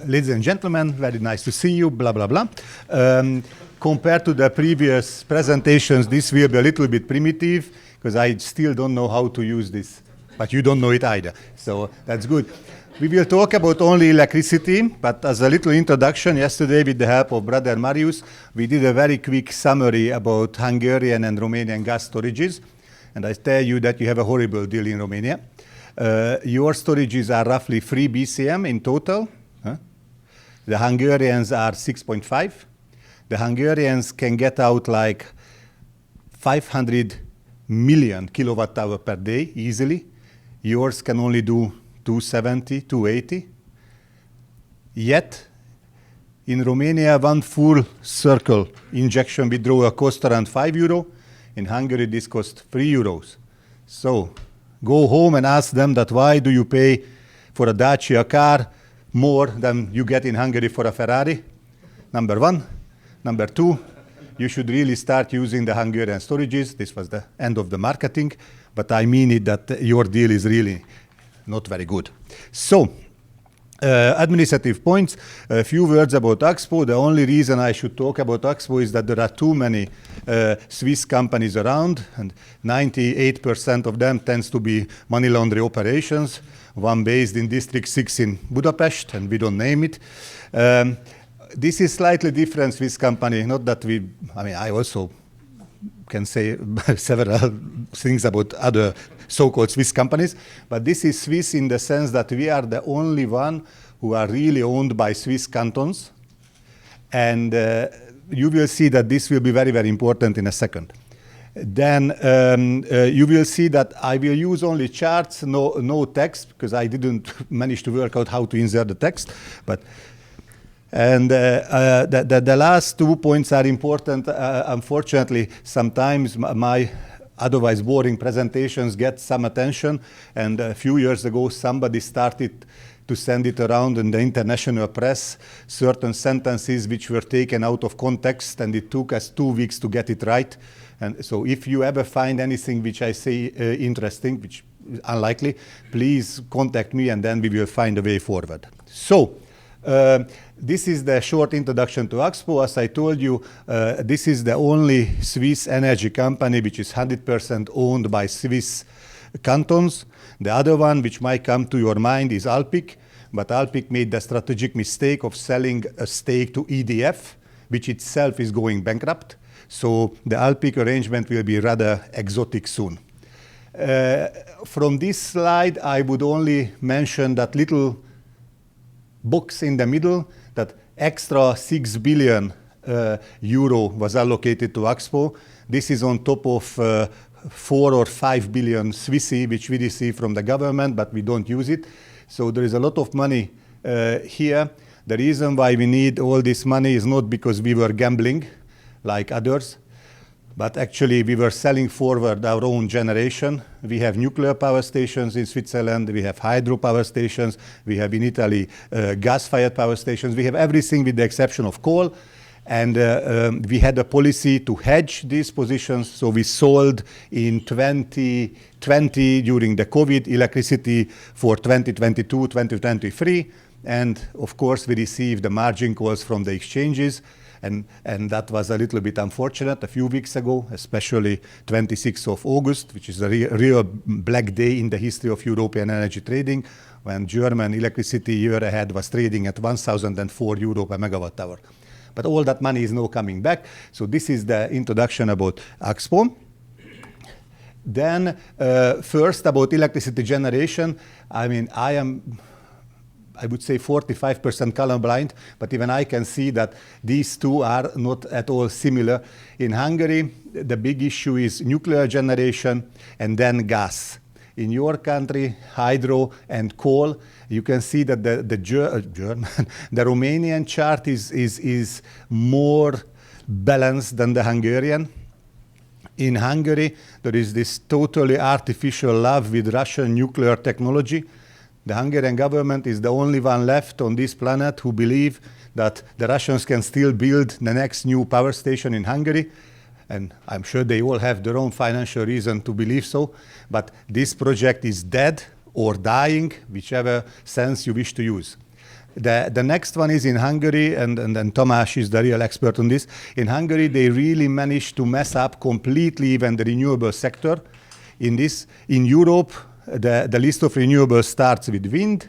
ladies and gentlemen, very nice to see you, blah, blah, blah. Compared to the previous presentations, this will be a little bit primitive, because I still don't know how to use this, but you don't know it either, so that's good. We will talk about only electricity, but as a little introduction, yesterday with the help of Brother Marius, we did a very quick summary about Hungarian and Romanian gas storages, and I tell you that you have a horrible deal in Romania. Your storages are roughly 3 BCM in total. The Hungarians are 6.5. The Hungarians can get out like 500 million kilowatt hour per day easily. Yours can only do 270, 280. Yet, in Romania, one full circle injection withdrawal costs around €5. In Hungary, this costs €3. So, go home and ask them that why do you pay for a Dacia car more than you get in Hungary for a Ferrari? Number one. Number two, you should really start using the Hungarian storages. This was the end of the marketing, but I mean it that your deal is really not very good. So, administrative points, a few words about Axpo. The only reason I should talk about Axpo is that there are too many Swiss companies around, and 98% of them tends to be money laundry operations, one based in District 6 in Budapest, and we don't name it. This is slightly different Swiss company, not that I also can say several things about other so-called Swiss companies, but this is Swiss in the sense that we are the only one who are really owned by Swiss cantons, and you will see that this will be very, very important in a second. Then you will see that I will use only charts, no text, because I didn't manage to work out how to insert the text, but the last 2 points are important. Unfortunately, sometimes my otherwise boring presentations get some attention, and a few years ago somebody started to send it around in the international press, certain sentences which were taken out of context, and it took us 2 weeks to get it right. And so if you ever find anything which I say interesting, which is unlikely, please contact me and then we will find a way forward. So, this is the short introduction to Axpo. As I told you, this is the only Swiss energy company which is 100% owned by Swiss cantons. The other one which might come to your mind is Alpiq, but Alpiq made the strategic mistake of selling a stake to EDF, which itself is going bankrupt. So the Alpiq arrangement will be rather exotic soon. From this slide, I would only mention that little box in the middle, that extra 6 billion euro was allocated to Axpo. This is on top of 4 or 5 billion Swissy, which we receive from the government, but we don't use it. So there is a lot of money here. The reason why we need all this money is not because we were gambling like others, but actually we were selling forward our own generation. We have nuclear power stations in Switzerland, we have hydro power stations, we have in Italy gas-fired power stations, we have everything with the exception of coal. And we had a policy to hedge these positions, so we sold in 2020 during the COVID electricity for 2022, 2023, and of course we received the margin calls from the exchanges. And that was a little bit unfortunate a few weeks ago, especially 26th of August, which is a real black day in the history of European energy trading, when German electricity year ahead was trading at 1,004 euro per megawatt hour. But all that money is now coming back. So this is the introduction about Axpo. Then first about electricity generation. I would say 45% colorblind, but even I can see that these two are not at all similar. In Hungary, the big issue is nuclear generation and then gas. In your country, hydro and coal. You can see that the Romanian chart is more balanced than the Hungarian. In Hungary, there is this totally artificial love with Russian nuclear technology. The Hungarian government is the only one left on this planet who believe that the Russians can still build the next new power station in Hungary. And I'm sure they all have their own financial reason to believe so. But this project is dead or dying, whichever sense you wish to use. The next one is in Hungary, and Tamás is the real expert on this. In Hungary, they really managed to mess up completely even the renewable sector. In Europe, the list of renewables starts with wind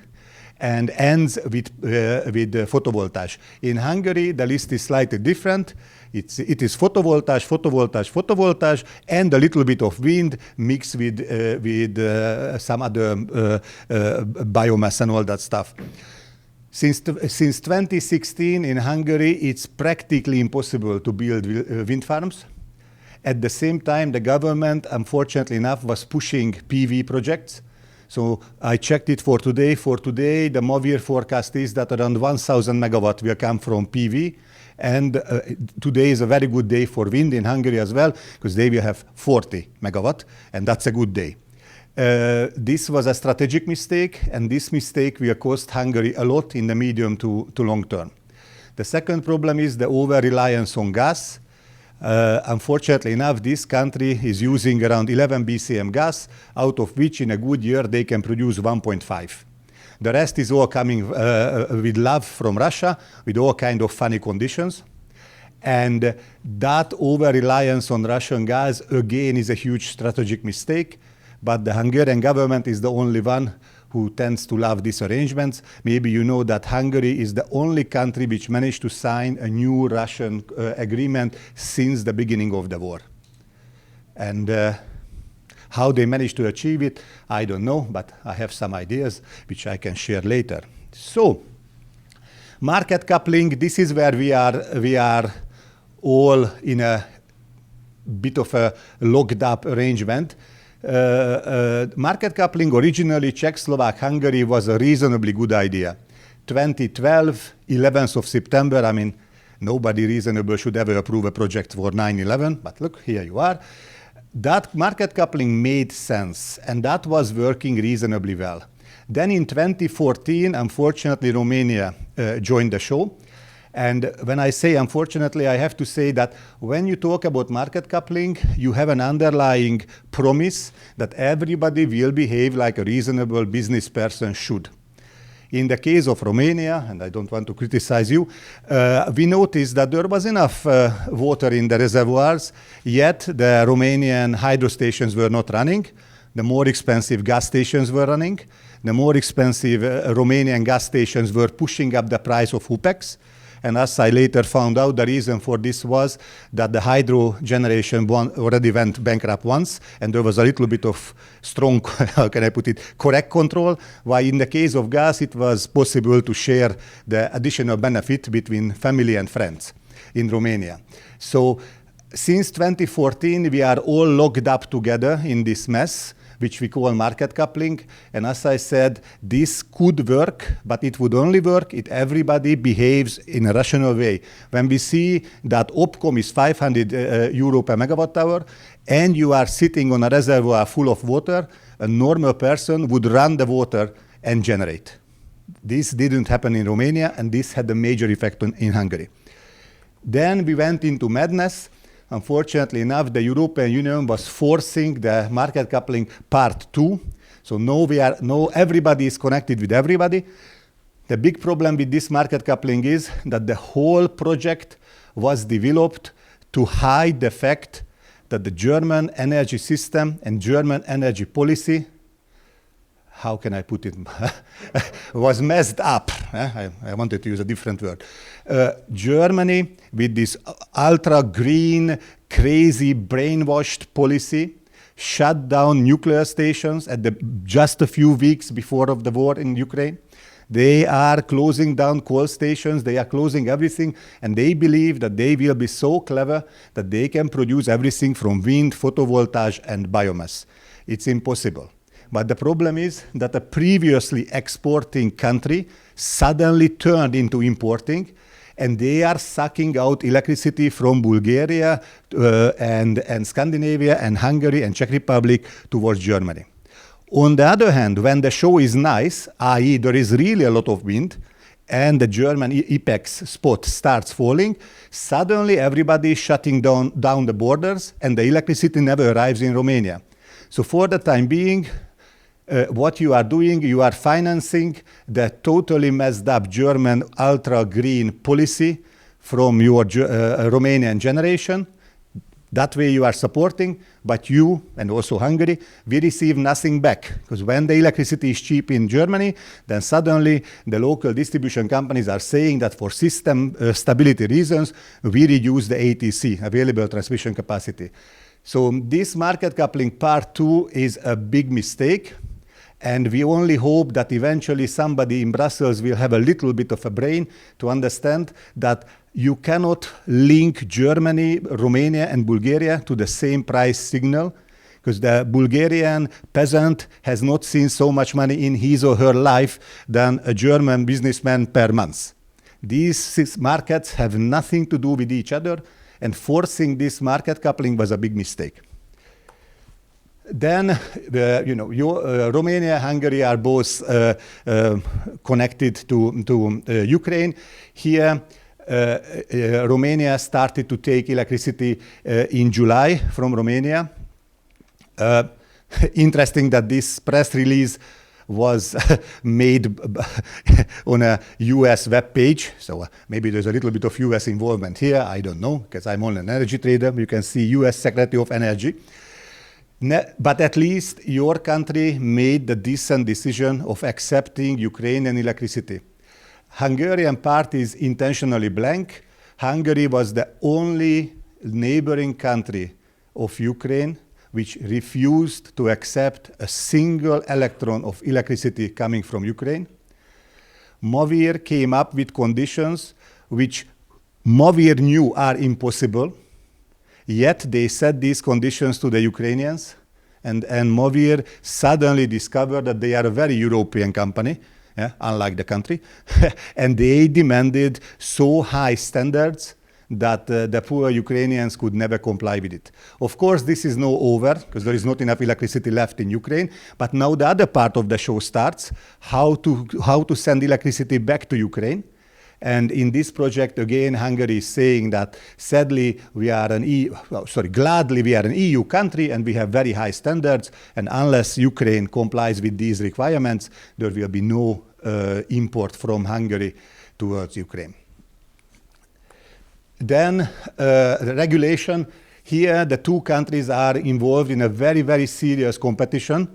and ends with photovoltaic. In Hungary, the list is slightly different. It is photovoltaic, and a little bit of wind mixed with some other biomass and all that stuff. Since 2016 in Hungary, it's practically impossible to build wind farms. At the same time, the government, unfortunately enough, was pushing PV projects. So I checked it for today. For today, the Mavir forecast is that around 1,000 megawatt will come from PV. And today is a very good day for wind in Hungary as well, because they will have 40 megawatt, and that's a good day. This was a strategic mistake, and this mistake will cost Hungary a lot in the medium to long term. The second problem is the over-reliance on gas. Unfortunately enough, this country is using around 11 BCM gas, out of which in a good year they can produce 1.5. The rest is all coming with love from Russia, with all kind of funny conditions. And that over-reliance on Russian gas, again, is a huge strategic mistake. But the Hungarian government is the only one who tends to love these arrangements. Maybe you know that Hungary is the only country which managed to sign a new Russian agreement since the beginning of the war. And how they managed to achieve it, I don't know, but I have some ideas which I can share later. So, market coupling, this is where we are all in a bit of a locked up arrangement. Market coupling, originally Czech-Slovak-Hungary, was a reasonably good idea. 2012, 11th of September, I mean, nobody reasonable should ever approve a project for 9/11, but look, here you are. That market coupling made sense, and that was working reasonably well. Then in 2014, unfortunately, Romania joined the show. And when I say unfortunately, I have to say that when you talk about market coupling, you have an underlying promise that everybody will behave like a reasonable business person should. In the case of Romania, and I don't want to criticize you, we noticed that there was enough water in the reservoirs, yet the Romanian hydro stations were not running. The more expensive gas stations were running. The more expensive Romanian gas stations were pushing up the price of HUPEX. And as I later found out, the reason for this was that the hydro generation already went bankrupt once, and there was a little bit of strong, how can I put it, correct control, while in the case of gas, it was possible to share the additional benefit between family and friends in Romania. So since 2014, we are all locked up together in this mess, which we call market coupling. And as I said, this could work, but it would only work if everybody behaves in a rational way. When we see that OPCOM is 500 euro per megawatt hour, and you are sitting on a reservoir full of water, a normal person would run the water and generate. This didn't happen in Romania, and this had a major effect in Hungary. Then we went into madness. Unfortunately enough, the European Union was forcing the market coupling part 2. So now everybody is connected with everybody. The big problem with this market coupling is that the whole project was developed to hide the fact that the German energy system and German energy policy, how can I put it, was messed up. I wanted to use a different word. Germany, with this ultra-green, crazy, brainwashed policy, shut down nuclear stations just a few weeks before of the war in Ukraine. They are closing down coal stations, they are closing everything, and they believe that they will be so clever that they can produce everything from wind, photovoltaic, and biomass. It's impossible. But the problem is that a previously exporting country suddenly turned into importing, and they are sucking out electricity from Bulgaria and Scandinavia and Hungary and Czech Republic towards Germany. On the other hand, when the show is nice, i.e. there is really a lot of wind, and the German IPEX spot starts falling, suddenly everybody is shutting down the borders, and the electricity never arrives in Romania. So for the time being, what you are doing, you are financing the totally messed up German ultra-green policy from your Romanian generation. That way you are supporting, but you, and also Hungary, we receive nothing back. Because when the electricity is cheap in Germany, then suddenly the local distribution companies are saying that for system stability reasons, we reduce the ATC, available transmission capacity. So this market coupling part 2 is a big mistake. And we only hope that eventually somebody in Brussels will have a little bit of a brain to understand that you cannot link Germany, Romania, and Bulgaria to the same price signal, because the Bulgarian peasant has not seen so much money in his or her life than a German businessman per month. These 6 markets have nothing to do with each other, and forcing this market coupling was a big mistake. Then, Romania and Hungary are both connected to Ukraine. Here, Romania started to take electricity in July from Romania. Interesting that this press release was made on a US web page. So maybe there's a little bit of US involvement here. I don't know, because I'm only an energy trader. You can see US Secretary of Energy. But at least your country made the decent decision of accepting Ukrainian electricity. Hungarian part is intentionally blank. Hungary was the only neighboring country of Ukraine which refused to accept a single electron of electricity coming from Ukraine. Mavir came up with conditions which Mavir knew are impossible, yet they set these conditions to the Ukrainians, and Mavir suddenly discovered that they are a very European company, unlike the country, and they demanded so high standards that the poor Ukrainians could never comply with it. Of course, this is now over, because there is not enough electricity left in Ukraine, but now the other part of the show starts, how to send electricity back to Ukraine. And in this project, again, Hungary is saying that sadly, gladly we are an EU country and we have very high standards, and unless Ukraine complies with these requirements, there will be no import from Hungary towards Ukraine. Then the regulation, here the 2 countries are involved in a very, very serious competition.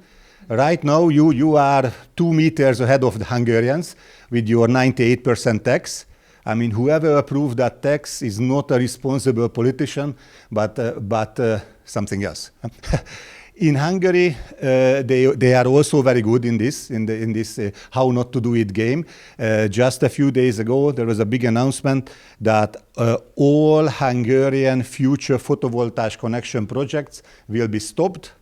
Right now, you are 2 meters ahead of the Hungarians with your 98% tax. I mean, whoever approved that tax is not a responsible politician, but something else. In Hungary, they are also very good in this how not to do it game. Just a few days ago, there was a big announcement that all Hungarian future photovoltaic connection projects will be stopped,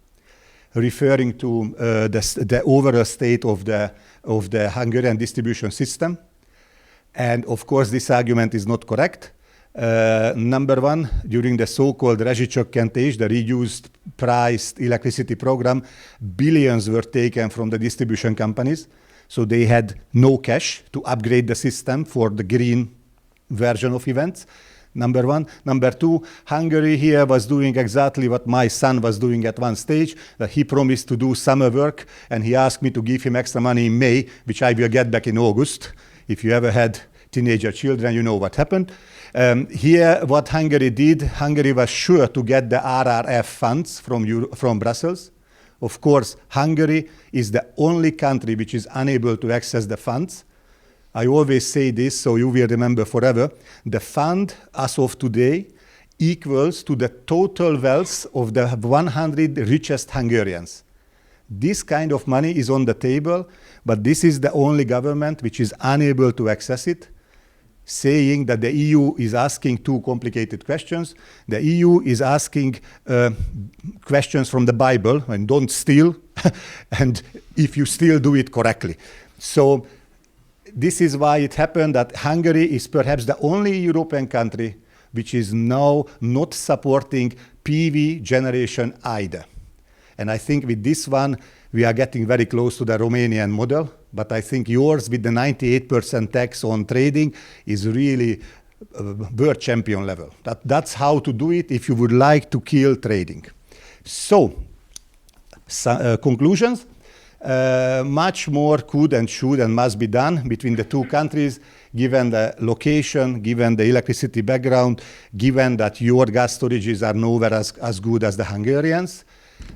referring to the overall state of the Hungarian distribution system. And of course, this argument is not correct. Number one, during the so-called rezsicsökkentés, the reduced priced electricity program, billions were taken from the distribution companies. So they had no cash to upgrade the system for the green version of events. Number one. Number two, Hungary here was doing exactly what my son was doing at one stage. He promised to do summer work, and he asked me to give him extra money in May, which I will get back in August. If you ever had teenager children, you know what happened. Here, what Hungary did, Hungary was sure to get the RRF funds from Brussels. Of course, Hungary is the only country which is unable to access the funds. I always say this, so you will remember forever. The fund, as of today, equals to the total wealth of the 100 richest Hungarians. This kind of money is on the table, but this is the only government which is unable to access it, saying that the EU is asking 2 complicated questions. The EU is asking questions from the Bible, and don't steal, and if you steal, do it correctly. So this is why it happened that Hungary is perhaps the only European country which is now not supporting PV generation either. And I think with this one, we are getting very close to the Romanian model, but I think yours with the 98% tax on trading is really world champion level. That's how to do it if you would like to kill trading. So conclusions. Much more could and should and must be done between the two countries, given the location, given the electricity background, given that your gas storages are nowhere as good as the Hungarians.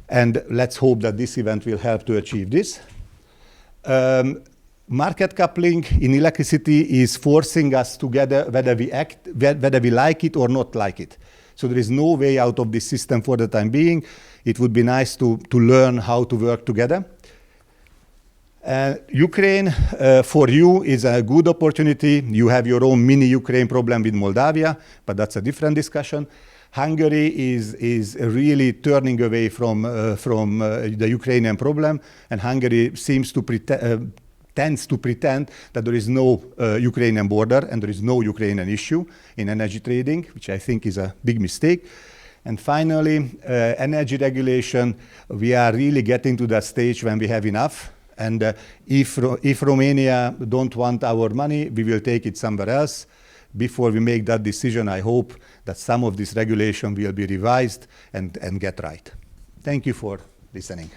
And let's hope that this event will help to achieve this. Market coupling in electricity is forcing us together whether we like it or not like it. So there is no way out of this system for the time being. It would be nice to learn how to work together. Ukraine, for you, is a good opportunity. You have your own mini Ukraine problem with Moldavia, but that's a different discussion. Hungary is really turning away from the Ukrainian problem, and Hungary seems to tends to pretend that there is no Ukrainian border and there is no Ukrainian issue in energy trading, which I think is a big mistake. And finally, energy regulation, we are really getting to that stage when we have enough. And if Romania don't want our money, we will take it somewhere else. Before we make that decision, I hope that some of this regulation will be revised and get right. Thank you for listening.